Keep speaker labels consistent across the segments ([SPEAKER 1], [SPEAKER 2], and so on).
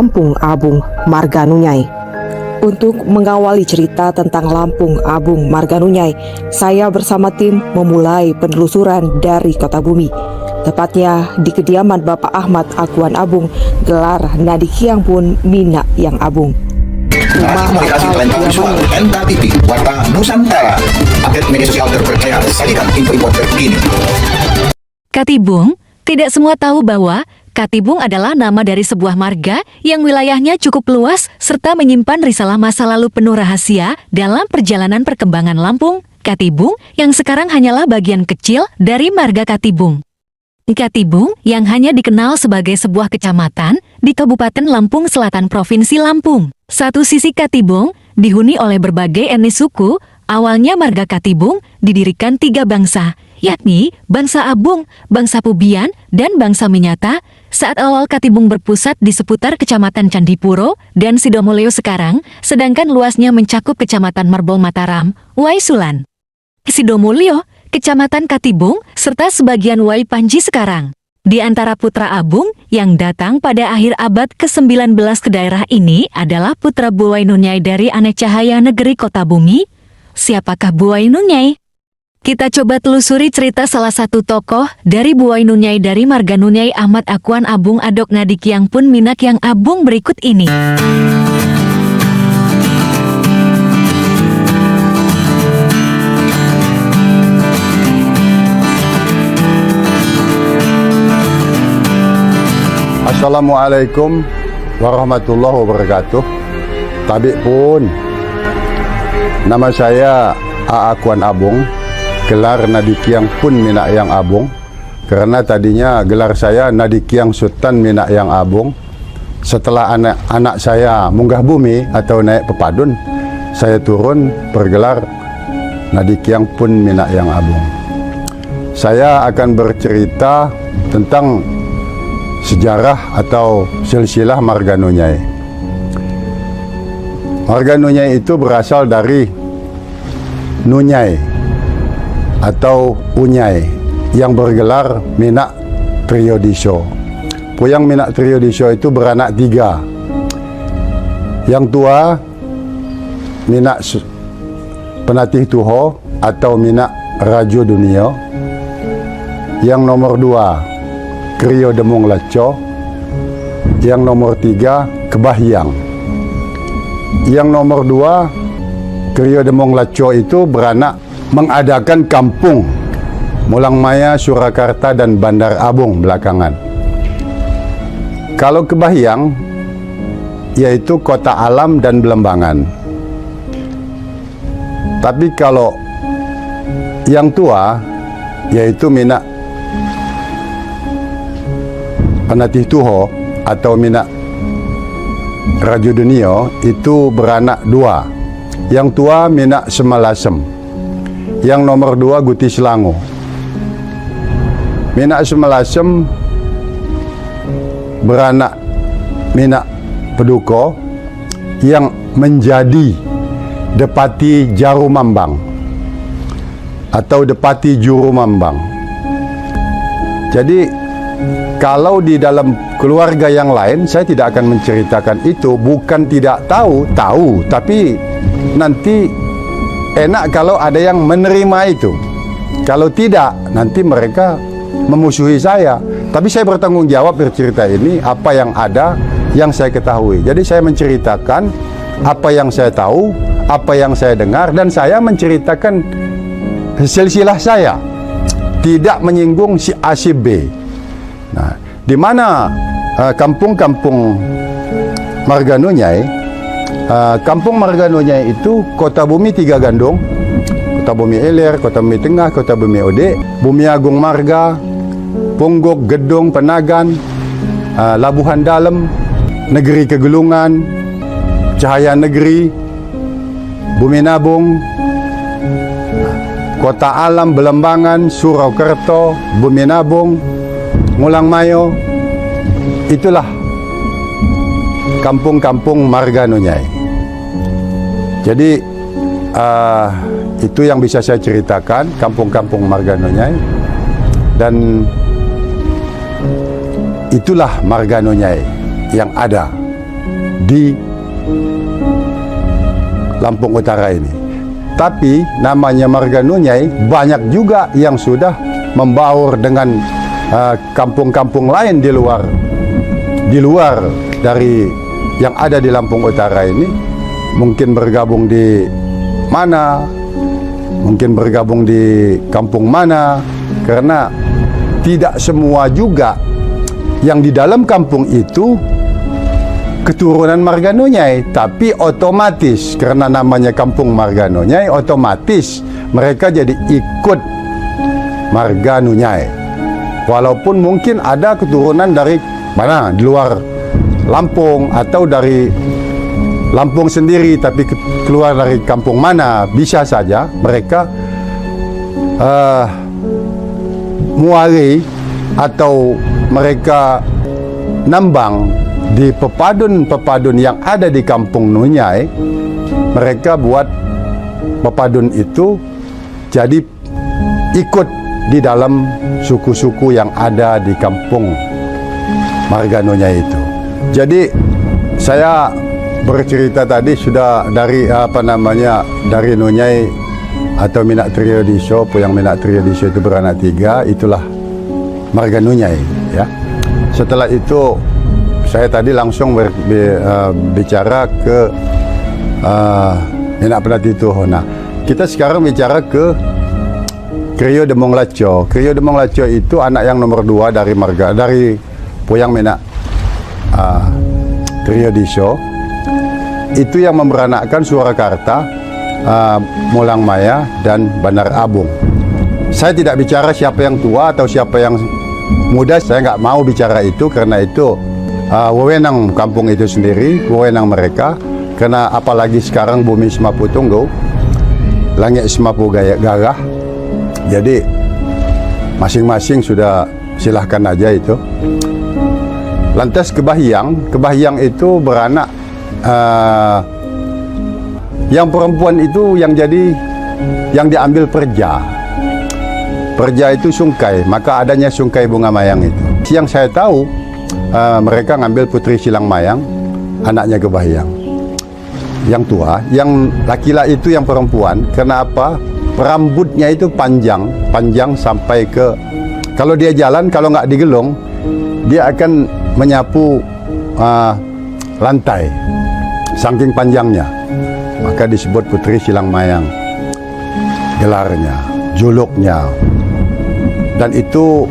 [SPEAKER 1] Lampung Abung Marganunyai. Untuk mengawali cerita tentang Lampung Abung Marganunyai, saya bersama tim memulai penelusuran dari Kota Bumi, tepatnya di kediaman Bapak Ahmad Akuan Abung, gelar Nadikiang pun Mina yang Abung.
[SPEAKER 2] Komunikasi Televisi Visual NKTV, Warta Nusantara, update media sosial terpercaya, sajikan info-info terkini.
[SPEAKER 3] Katibung, tidak semua tahu bahwa Katibung adalah nama dari sebuah marga yang wilayahnya cukup luas serta menyimpan risalah masa lalu penuh rahasia dalam perjalanan perkembangan Lampung. Katibung yang sekarang hanyalah bagian kecil dari marga Katibung. Katibung yang hanya dikenal sebagai sebuah kecamatan di Kabupaten Lampung Selatan Provinsi Lampung. Satu sisi Katibung dihuni oleh berbagai etnis suku. Awalnya marga Katibung didirikan 3 bangsa, yakni bangsa Abung, bangsa Pubian, dan bangsa Minyata. Saat awal Katibung berpusat di seputar Kecamatan Candipuro dan Sidomulyo sekarang, sedangkan luasnya mencakup Kecamatan Merbol Mataram, Waisulan, Sidomulyo, Kecamatan Katibung, serta sebagian Wai Panji sekarang. Di antara putra Abung yang datang pada akhir abad ke-19 ke daerah ini adalah putra Buwainunyai dari Ane Cahaya Negeri Kota Bumi. Siapakah Buwainunyai? Kita coba telusuri cerita salah satu tokoh dari Buwainunyai dari Marganunyai Ahmad Akuan Abung Adok Nadikiang pun Minak yang Abung berikut ini.
[SPEAKER 4] Assalamualaikum warahmatullahi wabarakatuh. Tabik pun, nama saya Akuan Abung, gelar Nadikiang pun Minak yang Abung, karena tadinya gelar saya Nadikiang Sultan Minak yang Abung. Setelah anak saya munggah bumi atau naik pepadun, saya turun bergelar Nadikiang pun Minak yang Abung. Saya akan bercerita tentang sejarah atau silsilah Marganunyai. Marganunyai itu berasal dari Nunyai atau Unyai yang bergelar Minak Triyodiso. Puyang Minak Triyodiso itu beranak 3. Yang tua Minak Penatih Tuho atau Minak Rajo Dunio. Yang nomor 2 Kriyo Demung Laco. Yang nomor 3 Kebahyang. Yang nomor 2 Kriyo Demung Laco itu beranak mengadakan kampung Mulang Maya, Surakarta, dan Bandar Abung belakangan. Kalau Kebahyang yaitu Kota Alam dan Belembangan. Tapi kalau yang tua yaitu Minak Penatih Tuho atau Minak Rajo Dunio itu beranak 2. Yang tua Minak Semalasem. Yang nomor 2 Guti Selango. Minak Semalasem beranak Minak Peduko yang menjadi Depati Jarumambang atau Depati Jurumambang. Jadi kalau di dalam keluarga yang lain saya tidak akan menceritakan itu, bukan tidak tahu, tapi nanti enak kalau ada yang menerima itu. Kalau tidak, nanti mereka memusuhi saya. Tapi saya bertanggung jawab bercerita ini apa yang ada, yang saya ketahui. Jadi saya menceritakan apa yang saya tahu, apa yang saya dengar, dan saya menceritakan silsilah saya, tidak menyinggung si A si B. Nah, di mana kampung-kampung Marganunyai, kampung Marganunyai itu Kota Bumi 3 gandung, Kota Bumi Ilir, Kota Bumi Tengah, Kota Bumi Ode, Bumi Agung Marga, Pungguk, Gedung, Penagan, Labuhan Dalem, Negeri Kegelungan, Cahaya Negeri, Bumi Nabung, Kota Alam, Belembangan, Surakarta, Bumi Nabung, Mulang Mayo. Itulah kampung-kampung Marganunyai. Jadi itu yang bisa saya ceritakan, kampung-kampung Marganunyai. Dan itulah Marganunyai yang ada di Lampung Utara ini. Tapi namanya Marga Nunyai, banyak juga yang sudah membaur dengan kampung-kampung lain di luar dari yang ada di Lampung Utara ini. Mungkin bergabung di mana, mungkin bergabung di kampung mana, karena tidak semua juga yang di dalam kampung itu keturunan Marga Nunyai, tapi otomatis karena namanya kampung Marga Nunyai, otomatis mereka jadi ikut Marga Nunyai. Walaupun mungkin ada keturunan dari mana, di luar Lampung atau dari Lampung sendiri, tapi keluar dari kampung mana, bisa saja mereka muari atau mereka nambang di pepadun-pepadun yang ada di kampung Nunyai. Mereka buat pepadun itu jadi ikut di dalam suku-suku yang ada di kampung Marga Nunyai itu. Jadi saya bercerita tadi sudah dari dari Nunyai atau Minak Triodiso, Puyang Minak Triodiso itu beranak 3, itulah Marga Nunyai, ya. Setelah itu saya tadi langsung bicara ke Minak Penatitu Hona. Kita sekarang bicara ke Krio Demong Laco. Krio Demong Laco itu anak yang nomor 2 dari Puyang Minak Triodiso. Itu yang memberanakkan Surakarta, Mulang Maya, dan Bandar Abung. Saya tidak bicara siapa yang tua atau siapa yang muda. Saya nggak mau bicara itu, karena itu wewenang kampung itu sendiri, wewenang mereka. Karena apalagi sekarang bumi semapu tunggu, langit semapu gagah. Jadi masing-masing sudah silahkan aja itu. Lantas Kebahiang itu beranak, yang perempuan itu yang diambil Perja. Perja itu Sungkai, maka adanya Sungkai Bunga Mayang itu. Yang saya tahu, mereka ngambil Putri Silang Mayang, anaknya Kebahiang. Yang tua, yang laki-laki itu yang perempuan. Karena apa? Rambutnya itu panjang sampai ke, kalau dia jalan, kalau nggak digelung, dia akan menyapu lantai, saking panjangnya. Maka disebut Putri Silang Mayang, gelarnya, juluknya. Dan itu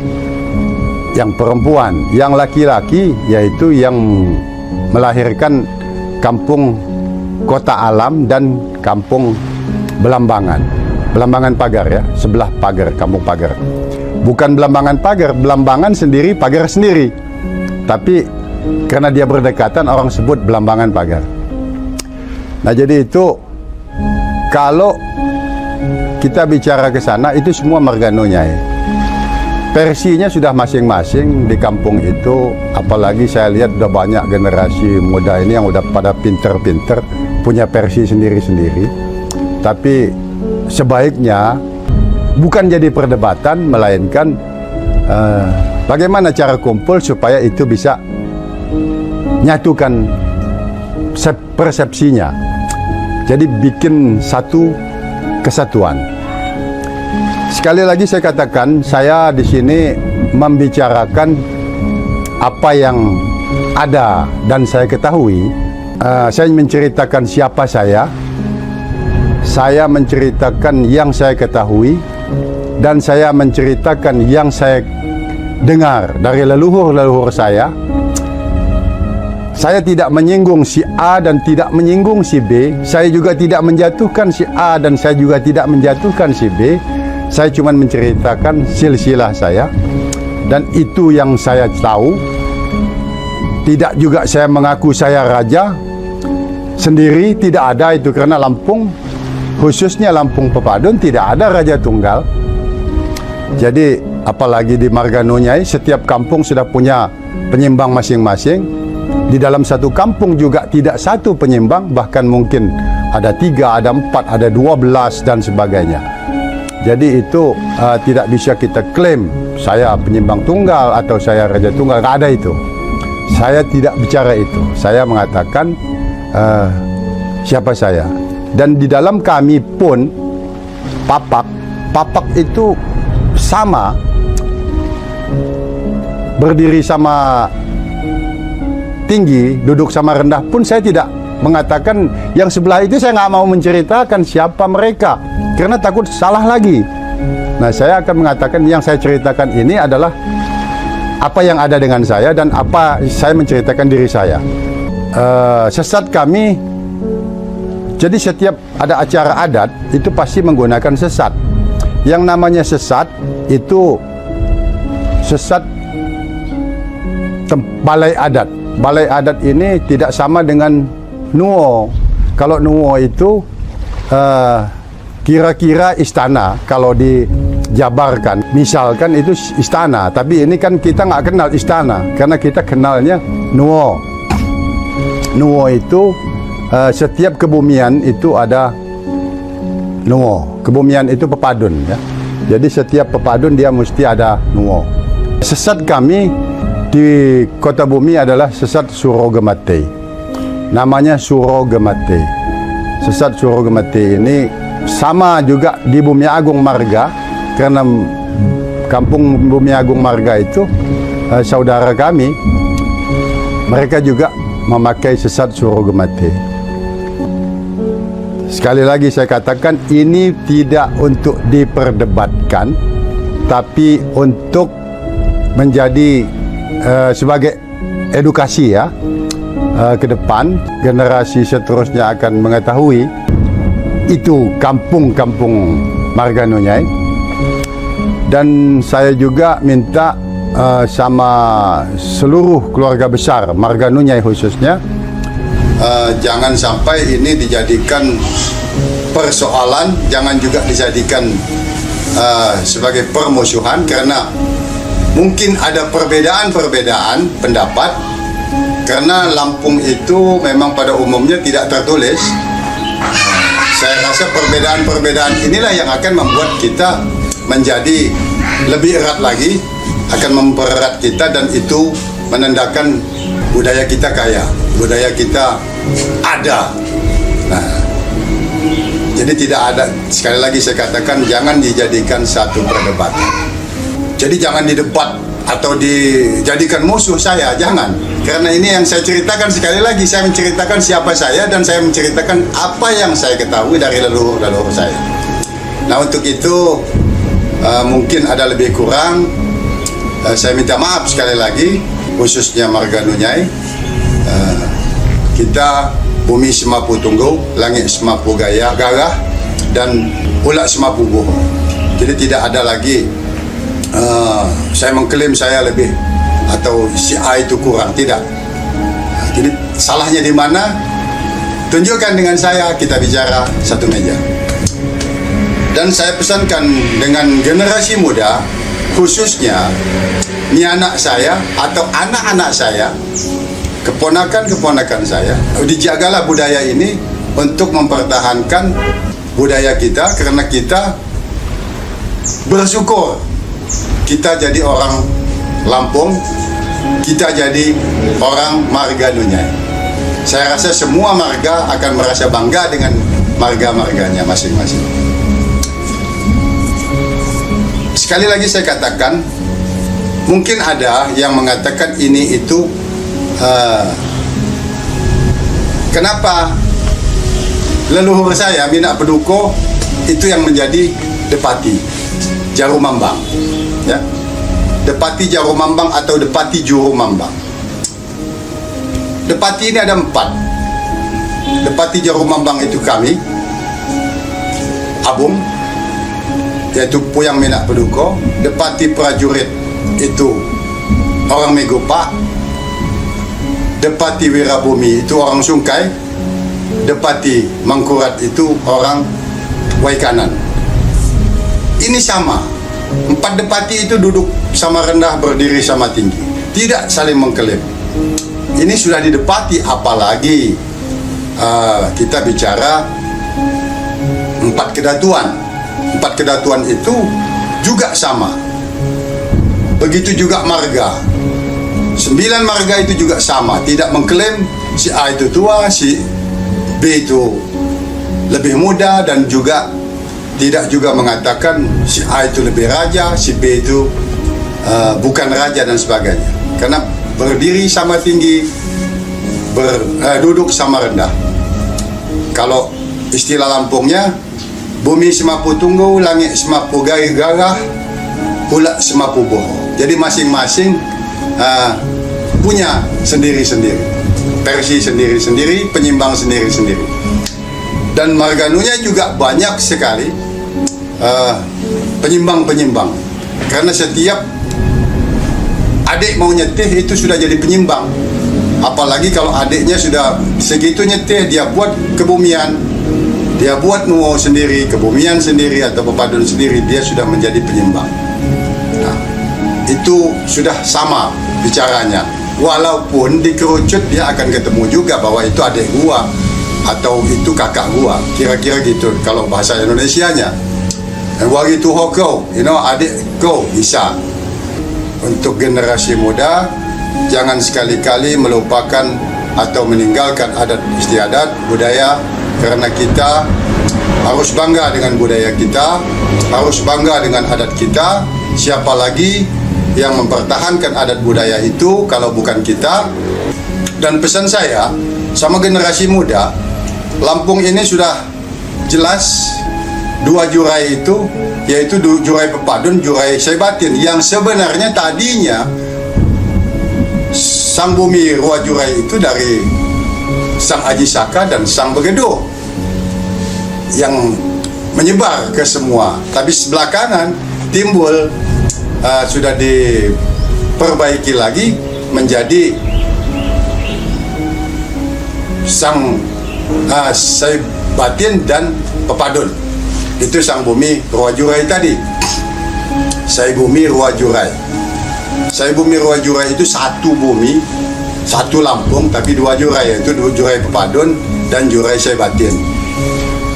[SPEAKER 4] yang perempuan. Yang laki-laki yaitu yang melahirkan kampung Kota Alam dan kampung Belambangan. Belambangan Pagar, ya, sebelah Pagar, kampung Pagar. Bukan Belambangan Pagar, Belambangan sendiri, Pagar sendiri. Tapi karena dia berdekatan, orang sebut Belambangan Pagar. Nah, jadi itu kalau kita bicara ke sana, itu semua Marga Nunyai. Versinya sudah masing-masing di kampung itu. Apalagi saya lihat udah banyak generasi muda ini yang udah pada pinter-pinter, punya versi sendiri-sendiri. Tapi sebaiknya bukan jadi perdebatan, melainkan bagaimana cara kumpul supaya itu bisa nyatukan persepsinya. Jadi bikin satu kesatuan. Sekali lagi saya katakan, saya di sini membicarakan apa yang ada dan saya ketahui. Saya menceritakan siapa saya menceritakan yang saya ketahui, dan saya menceritakan yang saya dengar dari leluhur-leluhur saya. Saya tidak menyinggung si A dan tidak menyinggung si B. Saya juga tidak menjatuhkan si A dan saya juga tidak menjatuhkan si B. Saya cuma menceritakan silsilah saya, dan itu yang saya tahu. Tidak juga saya mengaku saya raja sendiri, tidak ada itu, karena Lampung, khususnya Lampung Pepadun, tidak ada raja tunggal. Jadi apalagi di Marga Nunyai, setiap kampung sudah punya penyimbang masing-masing. Di dalam satu kampung juga tidak satu penyimbang, bahkan mungkin ada 3, ada 4, ada 12 dan sebagainya. Jadi itu tidak bisa kita klaim saya penyimbang tunggal atau saya raja tunggal, nggak ada itu. Saya tidak bicara itu. Saya mengatakan siapa saya. Dan di dalam kami pun Papak itu sama, berdiri sama tinggi, duduk sama rendah pun saya tidak mengatakan. Yang sebelah itu saya nggak mau menceritakan siapa mereka karena takut salah lagi. Nah, saya akan mengatakan yang saya ceritakan ini adalah apa yang ada dengan saya dan apa saya menceritakan diri saya. Sesat kami, jadi setiap ada acara adat itu pasti menggunakan sesat. Yang namanya sesat itu sesat balai adat. Balai adat ini tidak sama dengan nuo. Kalau nuo itu kira-kira istana, kalau dijabarkan misalkan itu istana, tapi ini kan kita nggak kenal istana karena kita kenalnya nuo. Nuo itu setiap kebumian itu ada nuo. Kebumian itu pepadun ya. Jadi setiap pepadun dia mesti ada nuo. Sesat kami di Kota Bumi adalah sesat Suro Gemate. Namanya Suro Gemate. Sesat Suro Gemate ini sama juga di Bumi Agung Marga, karena kampung Bumi Agung Marga itu saudara kami, mereka juga memakai sesat Suro Gemate. Sekali lagi saya katakan ini tidak untuk diperdebatkan, tapi untuk menjadi sebagai edukasi ya, ke depan generasi seterusnya akan mengetahui itu kampung-kampung Marganunyai. Dan saya juga minta sama seluruh keluarga besar Marganunyai khususnya, jangan sampai ini dijadikan persoalan, jangan juga dijadikan sebagai permusuhan, karena mungkin ada perbedaan-perbedaan pendapat, karena Lampung itu memang pada umumnya tidak tertulis. Saya rasa perbedaan-perbedaan inilah yang akan membuat kita menjadi lebih erat lagi, akan mempererat kita, dan itu menandakan budaya kita kaya, budaya kita ada. Nah, jadi tidak ada, sekali lagi saya katakan, jangan dijadikan satu perdebatan. Jadi jangan didebat atau dijadikan musuh saya, jangan. Karena ini yang saya ceritakan, sekali lagi saya menceritakan siapa saya dan saya menceritakan apa yang saya ketahui dari leluhur-leluhur saya. Nah, untuk itu mungkin ada lebih kurang, saya minta maaf sekali lagi, khususnya Marganunyai. Kita bumi semapu tunggu, langit semapu gagah, dan ulat semapu buhu. Jadi tidak ada lagi saya mengklaim saya lebih atau si A itu kurang, tidak. Jadi salahnya di mana? Tunjukkan dengan saya, kita bicara satu meja. Dan saya pesankan dengan generasi muda, khususnya ini anak saya atau anak-anak saya, keponakan-keponakan saya, dijagalah budaya ini untuk mempertahankan budaya kita, karena kita bersyukur kita jadi orang Lampung, kita jadi orang Marganunyai. Saya rasa semua marga akan merasa bangga dengan marga-marganya masing-masing. Sekali lagi saya katakan, mungkin ada yang mengatakan ini itu kenapa leluhur saya Minak Peduko itu yang menjadi Depati Jarumambang, ya, Depati Jarumambang atau Depati Jurumambang. Depati ini ada 4. Depati Jarumambang itu kami, Abung, yaitu Puyang Minak Peduko. Depati Prajurit itu orang Megopa. Depati Wirabumi itu orang Sungkai. Depati Mangkurat itu orang Waikanan. Ini sama, 4 depati itu duduk sama rendah, berdiri sama tinggi, tidak saling mengklaim. Ini sudah didepati, apalagi kita bicara 4 kedatuan. 4 kedatuan itu juga sama. Begitu juga marga. 9 marga itu juga sama, tidak mengklaim si A itu tua, si B itu lebih muda, dan juga tidak juga mengatakan si A itu lebih raja, si B itu bukan raja dan sebagainya. Karena berdiri sama tinggi, duduk sama rendah. Kalau istilah Lampungnya, bumi semapu tunggu, langit semapu gaih gagah, pula semapu boho. Jadi masing-masing punya sendiri-sendiri, versi sendiri-sendiri, penyimbang sendiri-sendiri. Dan Marganunya juga banyak sekali penyimbang-penyimbang. Karena setiap adik mau nyetih itu sudah jadi penyimbang. Apalagi kalau adiknya sudah segitu nyetih, dia buat kebumian, dia buat nuo sendiri, kebumian sendiri atau pepadun sendiri, dia sudah menjadi penyimbang. Nah, itu sudah sama bicaranya. Walaupun dikerucut, dia akan ketemu juga bahwa itu adik gua atau itu kakak gua, kira-kira gitu kalau bahasa Indonesianya. Wagi tuho kau, adik kau bisa. Untuk generasi muda, jangan sekali-kali melupakan atau meninggalkan adat istiadat budaya, karena kita harus bangga dengan budaya kita, harus bangga dengan adat kita. Siapa lagi yang mempertahankan adat budaya itu kalau bukan kita? Dan pesan saya sama generasi muda, Lampung ini sudah jelas 2 jurai itu, yaitu jurai pepadun, jurai saibatin, yang sebenarnya tadinya sang bumi Rua Jurai itu dari sang Aji Saka dan sang Begedo yang menyebar ke semua. Tapi belakangan timbul sudah diperbaiki lagi menjadi sang Saibatin dan Pepadun. Itu sang bumi Rua Jurai tadi. Sai bumi Rua Jurai. Sai bumi Rua Jurai itu satu bumi, satu Lampung, tapi 2 jurai, yaitu 2 jurai Pepadun dan jurai Saibatin.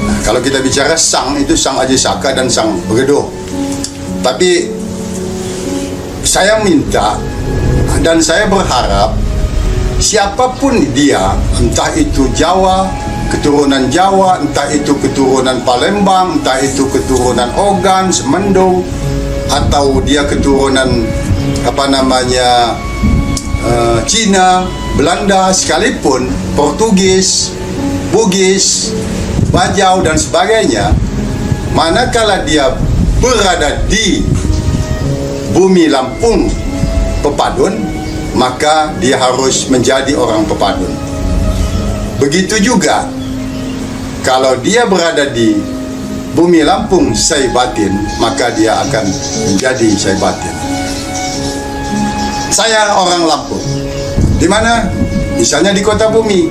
[SPEAKER 4] Nah, kalau kita bicara sang, itu sang Aji Saka dan sang Begedo. Tapi saya minta dan saya berharap siapapun dia, entah itu Jawa, keturunan Jawa, entah itu keturunan Palembang, entah itu keturunan Ogan, Semendung, atau dia keturunan Cina, Belanda, sekalipun Portugis, Bugis, Bajau dan sebagainya, manakala dia berada di bumi Lampung Pepadun, maka dia harus menjadi orang Pepadun. Begitu juga kalau dia berada di bumi Lampung Saibatin, maka dia akan menjadi Saibatin. Saya orang Lampung. Di mana? Misalnya di Kota Bumi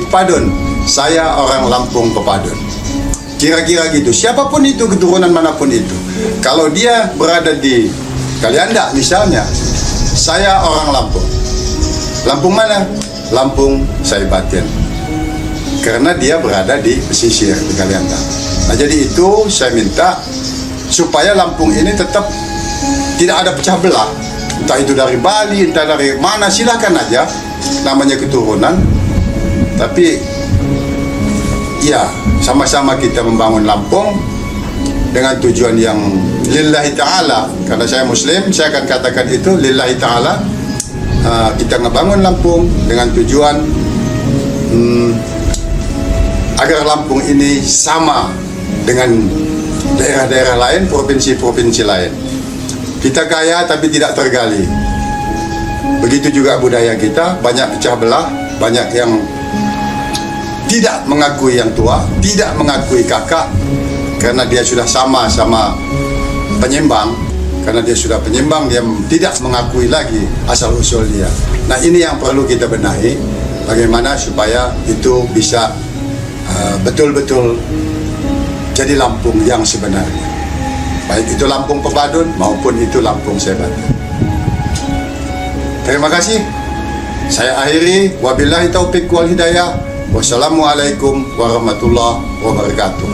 [SPEAKER 4] Pepadun. Saya orang Lampung Pepadun. Kira-kira gitu. Siapapun itu, keturunan manapun itu. Kalau dia berada di Kalianda misalnya, saya orang Lampung. Lampung mana? Lampung Saibatin. Karena dia berada di pesisir di Kalianda. Nah, jadi itu saya minta supaya Lampung ini tetap tidak ada pecah belah. Entah itu dari Bali, entah dari mana, silakan aja, namanya keturunan. Tapi ya, sama-sama kita membangun Lampung dengan tujuan yang lillahi ta'ala. Karena saya Muslim, saya akan katakan itu lillahi ta'ala. Kita ngebangun Lampung dengan tujuan agar Lampung ini sama dengan daerah-daerah lain, provinsi-provinsi lain. Kita kaya tapi tidak tergali. Begitu juga budaya kita, banyak pecah belah, banyak yang tidak mengakui yang tua, tidak mengakui kakak, karena dia sudah sama-sama penyimbang. Karena dia sudah penyimbang, dia tidak mengakui lagi asal-usul dia. Nah, ini yang perlu kita benahi, bagaimana supaya itu bisa betul-betul jadi Lampung yang sebenarnya. Baik itu Lampung Pepadun maupun itu Lampung Saibatin. Terima kasih. Saya akhiri. Wabillahi taufiq wal hidayah. Wassalamualaikum warahmatullahi wabarakatuh.